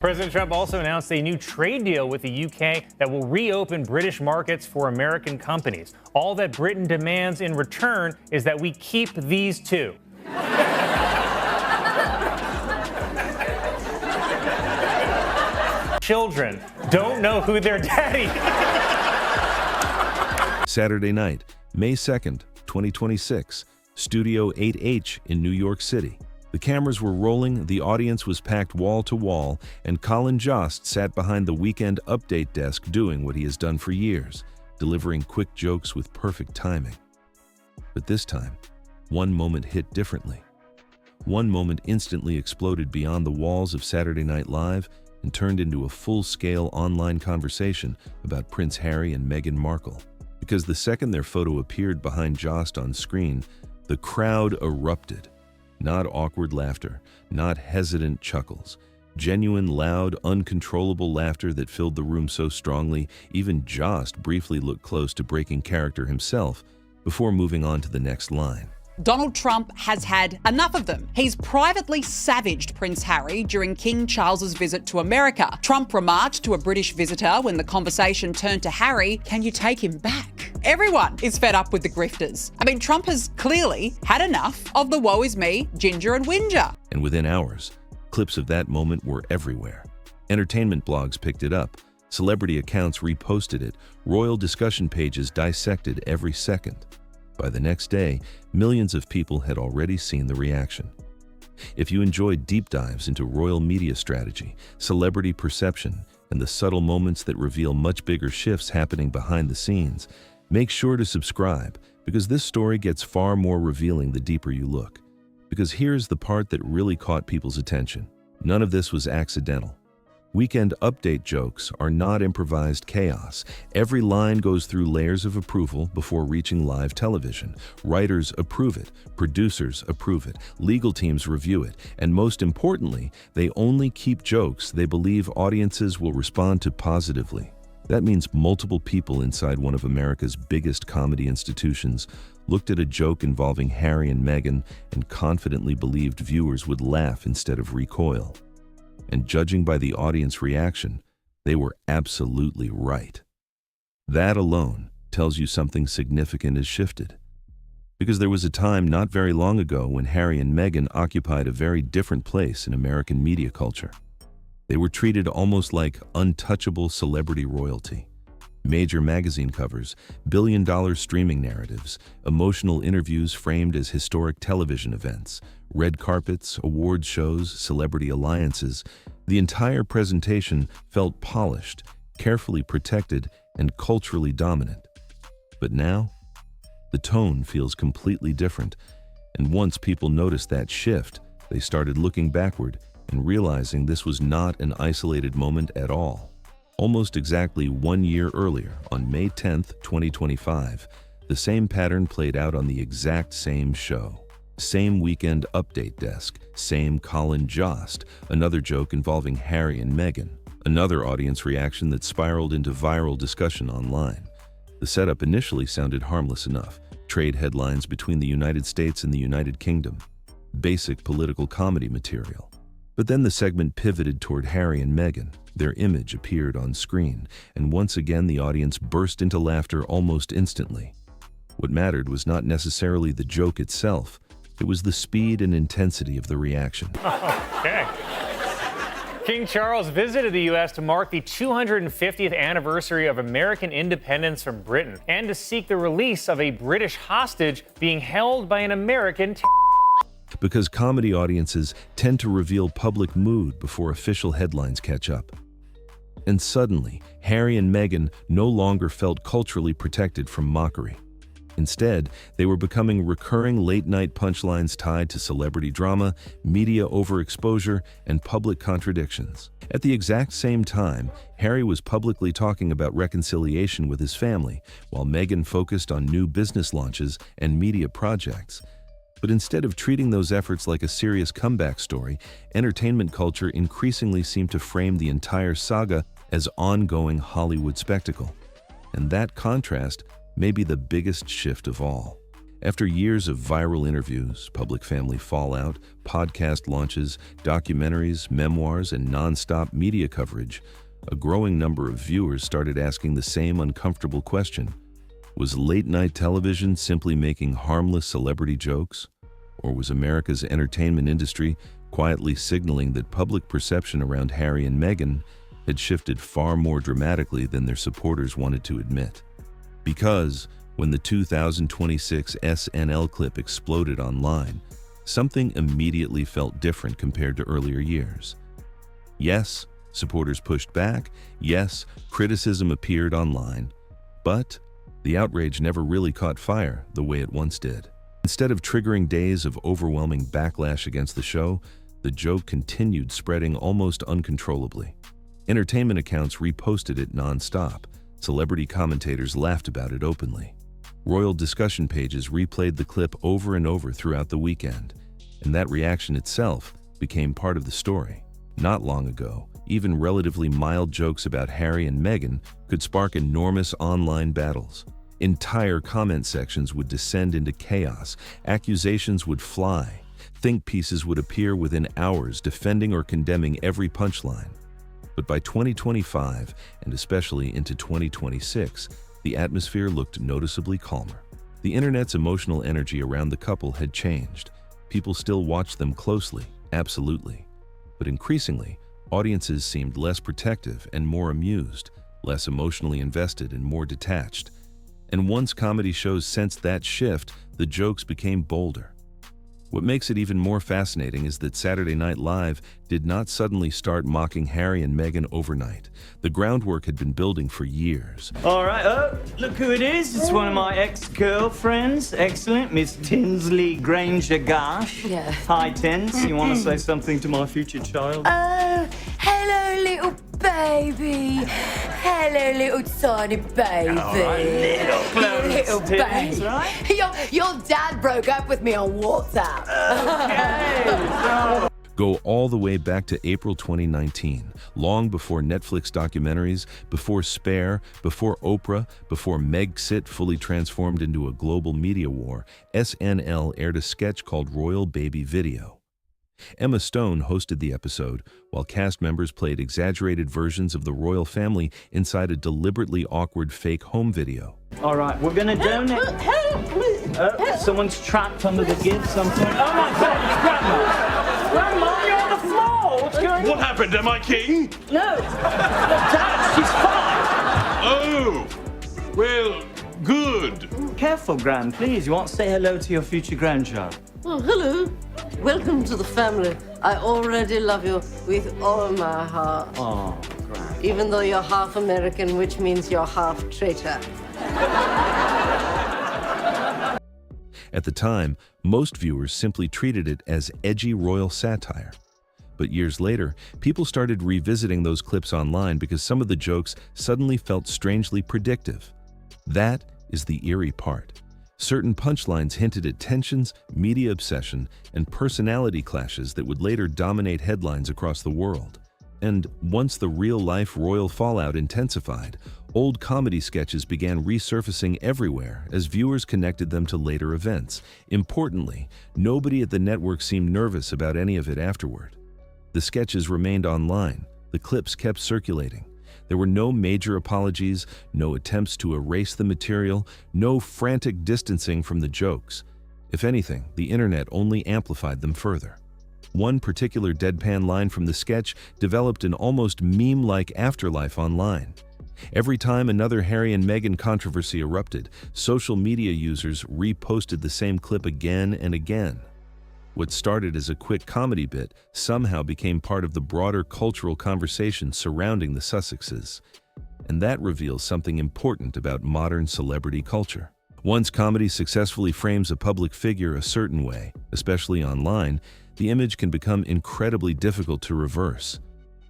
President Trump also announced a new trade deal with the UK that will reopen British markets for American companies. All that Britain demands in return is that we keep these two. Children don't know who their daddy is. Saturday night, May 2nd, 2026, Studio 8H in New York City. The cameras were rolling, the audience was packed wall to wall, and Colin Jost sat behind the Weekend Update desk doing what he has done for years, delivering quick jokes with perfect timing. But this time, one moment hit differently. One moment instantly exploded beyond the walls of Saturday Night Live and turned into a full-scale online conversation about Prince Harry and Meghan Markle. Because the second their photo appeared behind Jost on screen, the crowd erupted. Not awkward laughter, not hesitant chuckles. Genuine, loud, uncontrollable laughter that filled the room so strongly, even Jost briefly looked close to breaking character himself before moving on to the next line. Donald Trump has had enough of them. He's privately savaged Prince Harry during King Charles's visit to America. Trump remarked to a British visitor when the conversation turned to Harry, "Can you take him back?" Everyone is fed up with the grifters. I mean, Trump has clearly had enough of the woe is me, ginger and whinger. And within hours, clips of that moment were everywhere. Entertainment blogs picked it up. Celebrity accounts reposted it. Royal discussion pages dissected every second. By the next day, millions of people had already seen the reaction. If you enjoyed deep dives into royal media strategy, celebrity perception, and the subtle moments that reveal much bigger shifts happening behind the scenes, make sure to subscribe, because this story gets far more revealing the deeper you look. Because here's the part that really caught people's attention. None of this was accidental. Weekend Update jokes are not improvised chaos. Every line goes through layers of approval before reaching live television. Writers approve it, producers approve it, legal teams review it, and most importantly, they only keep jokes they believe audiences will respond to positively. That means multiple people inside one of America's biggest comedy institutions looked at a joke involving Harry and Meghan and confidently believed viewers would laugh instead of recoil. And judging by the audience reaction, they were absolutely right. That alone tells you something significant has shifted. Because there was a time not very long ago when Harry and Meghan occupied a very different place in American media culture. They were treated almost like untouchable celebrity royalty. Major magazine covers, billion-dollar streaming narratives, emotional interviews framed as historic television events, red carpets, awards shows, celebrity alliances. The entire presentation felt polished, carefully protected, and culturally dominant. But now, the tone feels completely different, and once people noticed that shift, they started looking backward and realizing this was not an isolated moment at all. Almost exactly 1 year earlier, on May 10th, 2025, the same pattern played out on the exact same show. Same Weekend Update desk, same Colin Jost, another joke involving Harry and Meghan, another audience reaction that spiraled into viral discussion online. The setup initially sounded harmless enough, trade headlines between the United States and the United Kingdom, basic political comedy material. But then the segment pivoted toward Harry and Meghan. Their image appeared on screen, and once again the audience burst into laughter almost instantly. What mattered was not necessarily the joke itself, it was the speed and intensity of the reaction. Okay. King Charles visited the U.S. to mark the 250th anniversary of American independence from Britain and to seek the release of a British hostage being held by an American Because comedy audiences tend to reveal public mood before official headlines catch up. And suddenly, Harry and Meghan no longer felt culturally protected from mockery. Instead, they were becoming recurring late-night punchlines tied to celebrity drama, media overexposure, and public contradictions. At the exact same time, Harry was publicly talking about reconciliation with his family, while Meghan focused on new business launches and media projects. But instead of treating those efforts like a serious comeback story, entertainment culture increasingly seemed to frame the entire saga as ongoing Hollywood spectacle. And that contrast may be the biggest shift of all. After years of viral interviews, public family fallout, podcast launches, documentaries, memoirs, and non-stop media coverage, a growing number of viewers started asking the same uncomfortable question. Was late-night television simply making harmless celebrity jokes? Or was America's entertainment industry quietly signaling that public perception around Harry and Meghan had shifted far more dramatically than their supporters wanted to admit? Because when the 2026 SNL clip exploded online, something immediately felt different compared to earlier years. Yes, supporters pushed back. Yes, criticism appeared online. But the outrage never really caught fire the way it once did. Instead of triggering days of overwhelming backlash against the show, the joke continued spreading almost uncontrollably. Entertainment accounts reposted it non-stop. Celebrity commentators laughed about it openly. Royal discussion pages replayed the clip over and over throughout the weekend, and that reaction itself became part of the story. Not long ago, even relatively mild jokes about Harry and Meghan could spark enormous online battles. Entire comment sections would descend into chaos, accusations would fly, think pieces would appear within hours defending or condemning every punchline. But by 2025, and especially into 2026, the atmosphere looked noticeably calmer. The internet's emotional energy around the couple had changed. People still watched them closely, absolutely. But increasingly, audiences seemed less protective and more amused, less emotionally invested and more detached. And once comedy shows sensed that shift, the jokes became bolder. What makes it even more fascinating is that Saturday Night Live did not suddenly start mocking Harry and Meghan overnight. The groundwork had been building for years. All right, look who it is. It's one of my ex-girlfriends. Excellent, Miss Tinsley Granger-Gash. Yeah. Hi, Tins. You want to say something to my future child? Oh, hello, little baby. Hello, little tiny baby. little close, little Tins, baby. right? Your dad broke up with me on WhatsApp. Okay. Go all the way back to April 2019, long before Netflix documentaries, before Spare, before Oprah, before Megxit fully transformed into a global media war. SNL aired a sketch called Royal Baby Video. Emma Stone hosted the episode, while cast members played exaggerated versions of the royal family inside a deliberately awkward fake home video. All right, we're gonna donate. Someone's trapped under the gift. Something. Oh my God, it's Grandma! Grandma, you're on the floor. What's going on? What happened? Am I king? No, Dad, she's fine. Oh, well, good. Careful, Gran, please. You want to say hello to your future grandchild? Oh, hello. Welcome to the family. I already love you with all my heart. Oh, Gran. Even though you're half American, which means you're half traitor. At the time, most viewers simply treated it as edgy royal satire. But years later, people started revisiting those clips online because some of the jokes suddenly felt strangely predictive. That is the eerie part. Certain punchlines hinted at tensions, media obsession, and personality clashes that would later dominate headlines across the world. And once the real-life royal fallout intensified, old comedy sketches began resurfacing everywhere as viewers connected them to later events. Importantly, nobody at the network seemed nervous about any of it afterward. The sketches remained online, the clips kept circulating. There were no major apologies, no attempts to erase the material, no frantic distancing from the jokes. If anything, the internet only amplified them further. One particular deadpan line from the sketch developed an almost meme-like afterlife online. Every time another Harry and Meghan controversy erupted, social media users reposted the same clip again and again. What started as a quick comedy bit somehow became part of the broader cultural conversation surrounding the Sussexes. And that reveals something important about modern celebrity culture. Once comedy successfully frames a public figure a certain way, especially online, the image can become incredibly difficult to reverse.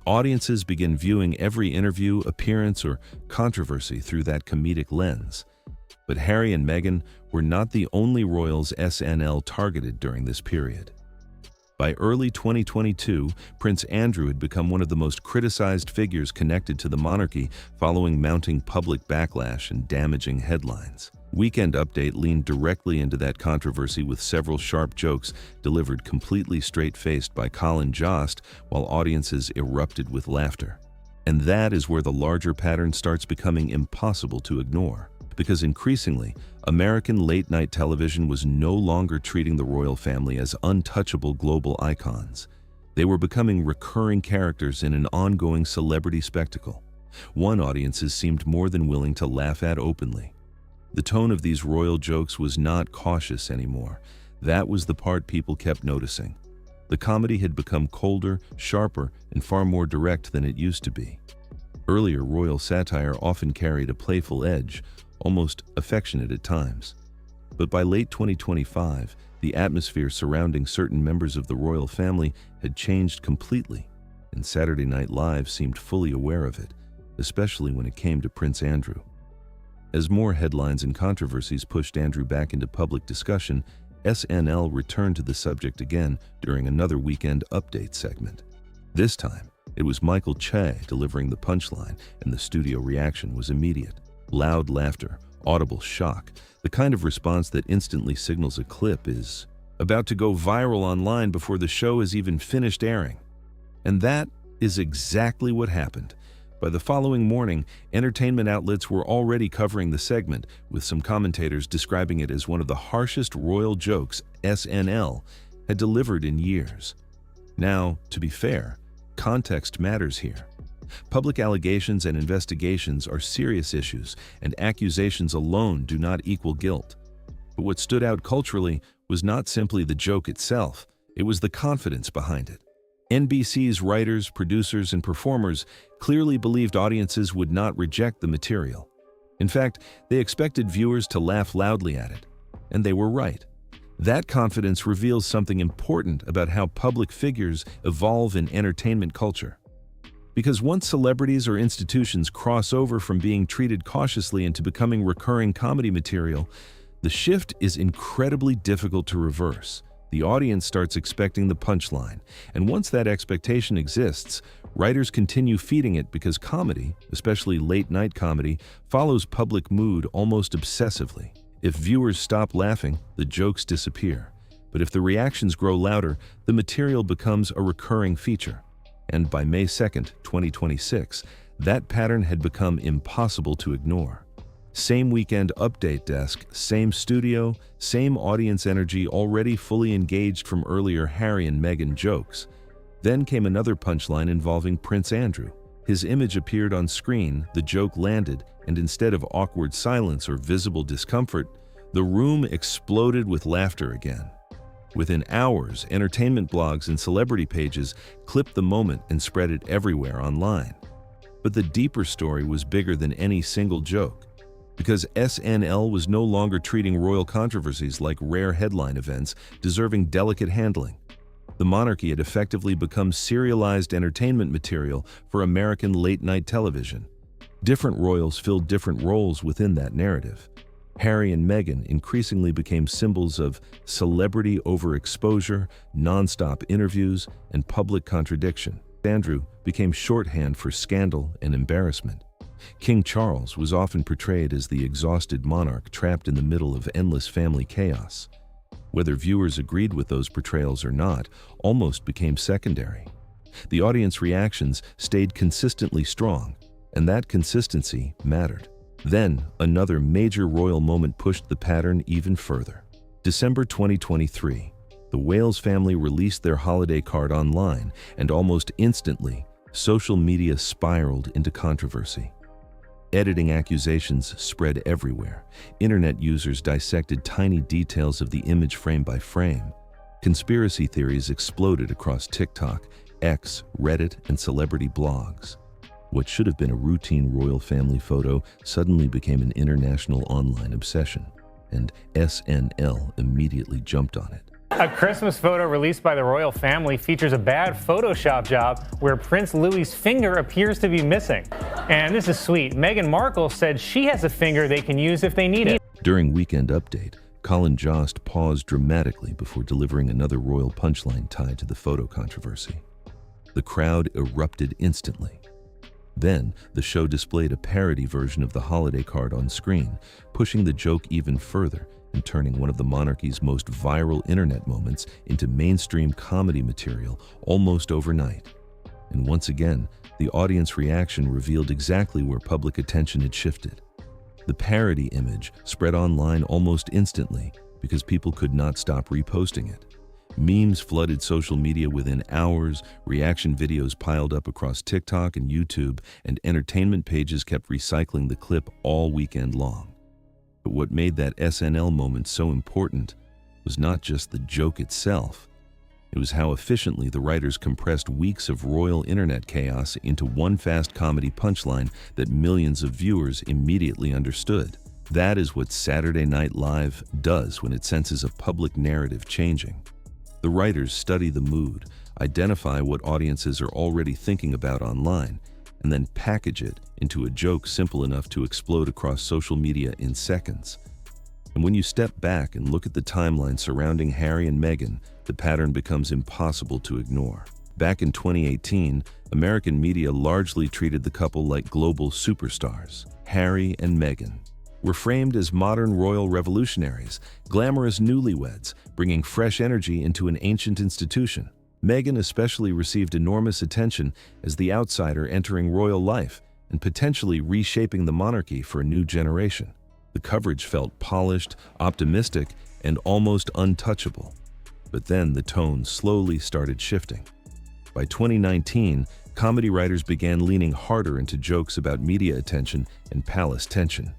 Audiences begin viewing every interview, appearance, or controversy through that comedic lens. But Harry and Meghan were not the only royals SNL targeted during this period. By early 2022, Prince Andrew had become one of the most criticized figures connected to the monarchy following mounting public backlash and damaging headlines. Weekend Update leaned directly into that controversy with several sharp jokes delivered completely straight-faced by Colin Jost while audiences erupted with laughter. And that is where the larger pattern starts becoming impossible to ignore, because increasingly, American late-night television was no longer treating the royal family as untouchable global icons. They were becoming recurring characters in an ongoing celebrity spectacle, one audiences seemed more than willing to laugh at openly. The tone of these royal jokes was not cautious anymore. That was the part people kept noticing. The comedy had become colder, sharper, and far more direct than it used to be. Earlier royal satire often carried a playful edge, almost affectionate at times. But by late 2025, the atmosphere surrounding certain members of the royal family had changed completely, and Saturday Night Live seemed fully aware of it, especially when it came to Prince Andrew. As more headlines and controversies pushed Andrew back into public discussion, SNL returned to the subject again during another Weekend Update segment. This time, it was Michael Che delivering the punchline, and the studio reaction was immediate. Loud laughter, audible shock, the kind of response that instantly signals a clip is about to go viral online before the show is even finished airing. And that is exactly what happened. By the following morning, entertainment outlets were already covering the segment, with some commentators describing it as one of the harshest royal jokes SNL had delivered in years. Now, to be fair, context matters here. Public allegations and investigations are serious issues, and accusations alone do not equal guilt. But what stood out culturally was not simply the joke itself, it was the confidence behind it. NBC's writers, producers, and performers clearly believed audiences would not reject the material. In fact, they expected viewers to laugh loudly at it, and they were right. That confidence reveals something important about how public figures evolve in entertainment culture. Because once celebrities or institutions cross over from being treated cautiously into becoming recurring comedy material, the shift is incredibly difficult to reverse. The audience starts expecting the punchline, and once that expectation exists, writers continue feeding it because comedy, especially late-night comedy, follows public mood almost obsessively. If viewers stop laughing, the jokes disappear. But if the reactions grow louder, the material becomes a recurring feature. And by May 2nd, 2026, that pattern had become impossible to ignore. Same Weekend Update desk, same studio, same audience energy already fully engaged from earlier Harry and Meghan jokes. Then came another punchline involving Prince Andrew. His image appeared on screen, the joke landed, and instead of awkward silence or visible discomfort, the room exploded with laughter again. Within hours, entertainment blogs and celebrity pages clipped the moment and spread it everywhere online. But the deeper story was bigger than any single joke. Because SNL was no longer treating royal controversies like rare headline events deserving delicate handling. The monarchy had effectively become serialized entertainment material for American late-night television. Different royals filled different roles within that narrative. Harry and Meghan increasingly became symbols of celebrity overexposure, nonstop interviews, and public contradiction. Andrew became shorthand for scandal and embarrassment. King Charles was often portrayed as the exhausted monarch trapped in the middle of endless family chaos. Whether viewers agreed with those portrayals or not almost became secondary. The audience reactions stayed consistently strong, and that consistency mattered. Then, another major royal moment pushed the pattern even further. December 2023, the Wales family released their holiday card online, and almost instantly, social media spiraled into controversy. Editing accusations spread everywhere. Internet users dissected tiny details of the image frame by frame. Conspiracy theories exploded across TikTok, X, Reddit, and celebrity blogs. What should have been a routine royal family photo suddenly became an international online obsession, and SNL immediately jumped on it. A Christmas photo released by the royal family features a bad Photoshop job where Prince Louis's finger appears to be missing. And this is sweet. Meghan Markle said she has a finger they can use if they need it. During Weekend Update, Colin Jost paused dramatically before delivering another royal punchline tied to the photo controversy. The crowd erupted instantly. Then, the show displayed a parody version of the holiday card on screen, pushing the joke even further and turning one of the monarchy's most viral internet moments into mainstream comedy material almost overnight. And once again, the audience reaction revealed exactly where public attention had shifted. The parody image spread online almost instantly because people could not stop reposting it. Memes flooded social media within hours, reaction videos piled up across TikTok and YouTube, and entertainment pages kept recycling the clip all weekend long. But what made that SNL moment so important was not just the joke itself. It was how efficiently the writers compressed weeks of royal internet chaos into one fast comedy punchline that millions of viewers immediately understood. That is what Saturday Night Live does when it senses a public narrative changing. The writers study the mood, identify what audiences are already thinking about online, and then package it into a joke simple enough to explode across social media in seconds. And when you step back and look at the timeline surrounding Harry and Meghan, the pattern becomes impossible to ignore. Back in 2018, American media largely treated the couple like global superstars. Harry and Meghan were framed as modern royal revolutionaries, glamorous newlyweds, bringing fresh energy into an ancient institution. Meghan especially received enormous attention as the outsider entering royal life and potentially reshaping the monarchy for a new generation. The coverage felt polished, optimistic, and almost untouchable. But then the tone slowly started shifting. By 2019, comedy writers began leaning harder into jokes about media attention and palace tension.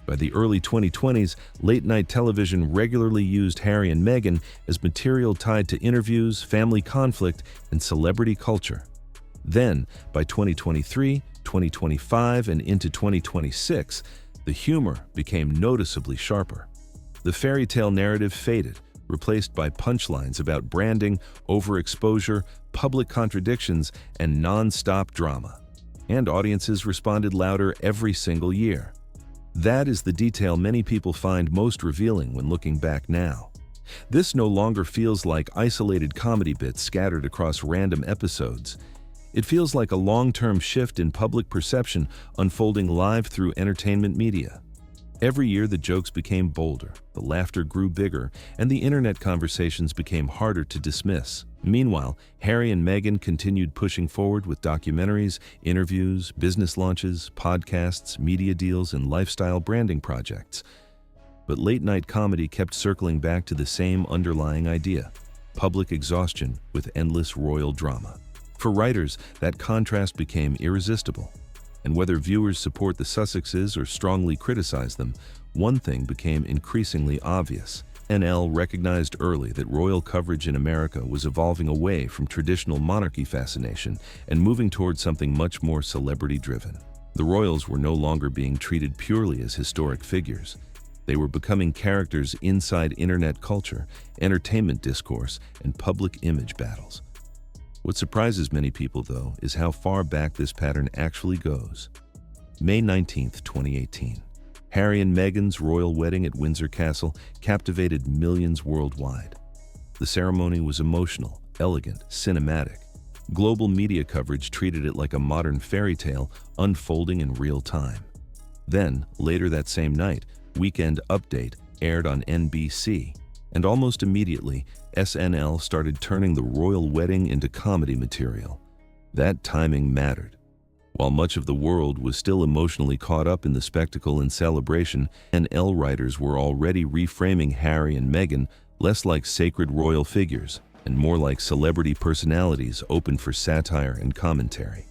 By the early 2020s, late-night television regularly used Harry and Meghan as material tied to interviews, family conflict, and celebrity culture. Then, by 2023, 2025, and into 2026, the humor became noticeably sharper. The fairy tale narrative faded, replaced by punchlines about branding, overexposure, public contradictions, and non-stop drama. And audiences responded louder every single year. That is the detail many people find most revealing when looking back now. This no longer feels like isolated comedy bits scattered across random episodes. It feels like a long-term shift in public perception unfolding live through entertainment media. Every year the jokes became bolder, the laughter grew bigger, and the internet conversations became harder to dismiss. Meanwhile, Harry and Meghan continued pushing forward with documentaries, interviews, business launches, podcasts, media deals, and lifestyle branding projects. But late-night comedy kept circling back to the same underlying idea: public exhaustion with endless royal drama. For writers, that contrast became irresistible. And whether viewers support the Sussexes or strongly criticize them, one thing became increasingly obvious. SNL recognized early that royal coverage in America was evolving away from traditional monarchy fascination and moving towards something much more celebrity-driven. The royals were no longer being treated purely as historic figures. They were becoming characters inside internet culture, entertainment discourse, and public image battles. What surprises many people, though, is how far back this pattern actually goes. May 19, 2018. Harry and Meghan's royal wedding at Windsor Castle captivated millions worldwide. The ceremony was emotional, elegant, cinematic. Global media coverage treated it like a modern fairy tale unfolding in real time. Then, later that same night, Weekend Update aired on NBC, and almost immediately, SNL started turning the royal wedding into comedy material. That timing mattered. While much of the world was still emotionally caught up in the spectacle and celebration, SNL writers were already reframing Harry and Meghan less like sacred royal figures and more like celebrity personalities open for satire and commentary.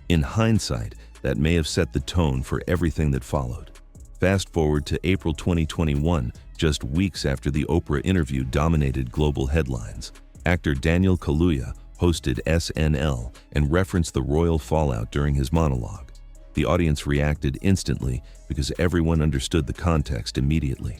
In hindsight, that may have set the tone for everything that followed. Fast forward to April 2021, just weeks after the Oprah interview dominated global headlines. Actor Daniel Kaluuya hosted SNL and referenced the royal fallout during his monologue. The audience reacted instantly because everyone understood the context immediately.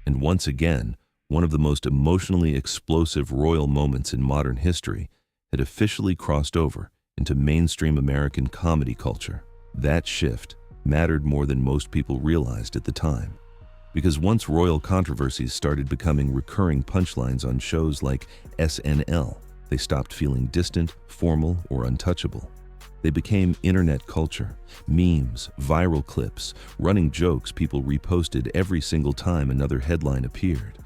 And once again, one of the most emotionally explosive royal moments in modern history had officially crossed over into mainstream American comedy culture. That shift mattered more than most people realized at the time. Because once royal controversies started becoming recurring punchlines on shows like SNL, they stopped feeling distant, formal, or untouchable. They became internet culture, memes, viral clips, running jokes people reposted every single time another headline appeared.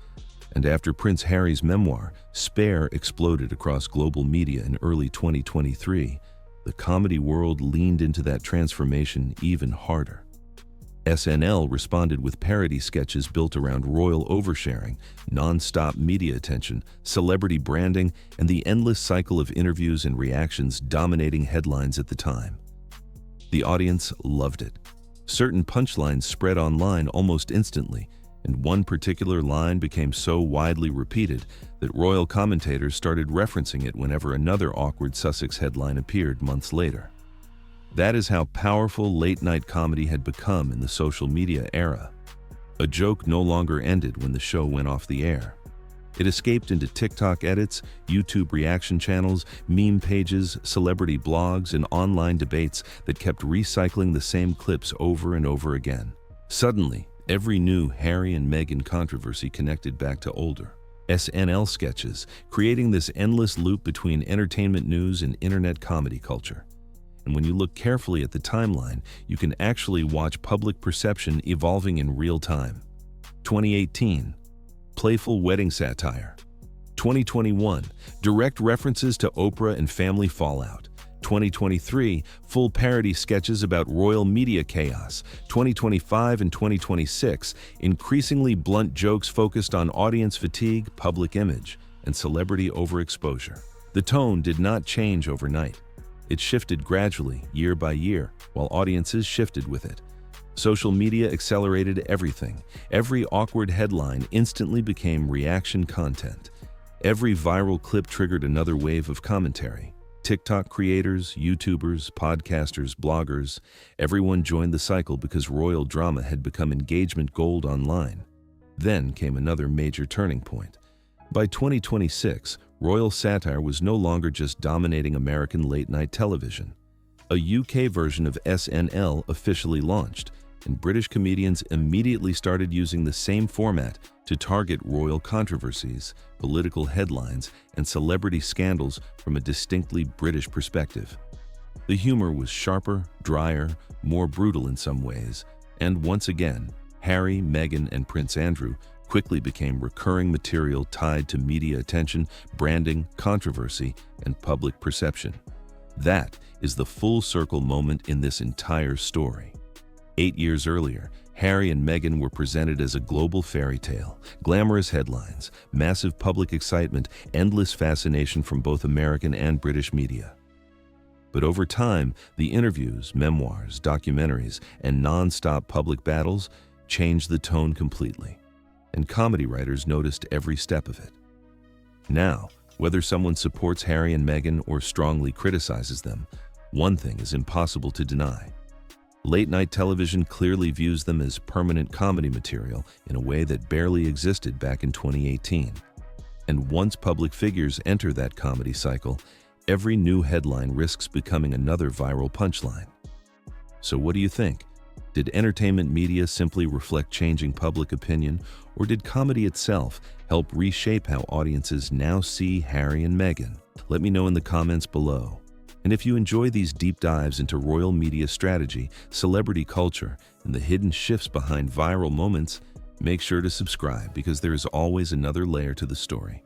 And after Prince Harry's memoir, Spare, exploded across global media in early 2023, the comedy world leaned into that transformation even harder. SNL responded with parody sketches built around royal oversharing, non-stop media attention, celebrity branding, and the endless cycle of interviews and reactions dominating headlines at the time. The audience loved it. Certain punchlines spread online almost instantly, and one particular line became so widely repeated that royal commentators started referencing it whenever another awkward Sussex headline appeared months later. That is how powerful late-night comedy had become in the social media era. A joke no longer ended when the show went off the air. It escaped into TikTok edits, YouTube reaction channels, meme pages, celebrity blogs, and online debates that kept recycling the same clips over and over again. Suddenly, every new Harry and Meghan controversy connected back to older SNL sketches, creating this endless loop between entertainment news and internet comedy culture. And when you look carefully at the timeline, you can actually watch public perception evolving in real time. 2018, playful wedding satire. 2021, direct references to Oprah and family fallout. 2023, full parody sketches about royal media chaos. 2025 and 2026, increasingly blunt jokes focused on audience fatigue, public image, and celebrity overexposure. The tone did not change overnight. It shifted gradually, year by year, while audiences shifted with it. Social media accelerated everything. Every awkward headline instantly became reaction content. Every viral clip triggered another wave of commentary. TikTok creators, YouTubers, podcasters, bloggers, everyone joined the cycle because royal drama had become engagement gold online. Then came another major turning point. By 2026, royal satire was no longer just dominating American late-night television. A UK version of SNL officially launched, and British comedians immediately started using the same format to target royal controversies, political headlines, and celebrity scandals from a distinctly British perspective. The humor was sharper, drier, more brutal in some ways, and once again, Harry, Meghan, and Prince Andrew quickly became recurring material tied to media attention, branding, controversy, and public perception. That is the full circle moment in this entire story. 8 years earlier, Harry and Meghan were presented as a global fairy tale, glamorous headlines, massive public excitement, endless fascination from both American and British media. But over time, the interviews, memoirs, documentaries, and non-stop public battles changed the tone completely. And comedy writers noticed every step of it. Now, whether someone supports Harry and Meghan or strongly criticizes them, one thing is impossible to deny. Late-night television clearly views them as permanent comedy material in a way that barely existed back in 2018. And once public figures enter that comedy cycle, every new headline risks becoming another viral punchline. So what do you think? Did entertainment media simply reflect changing public opinion, or did comedy itself help reshape how audiences now see Harry and Meghan? Let me know in the comments below. And if you enjoy these deep dives into royal media strategy, celebrity culture, and the hidden shifts behind viral moments, make sure to subscribe because there is always another layer to the story.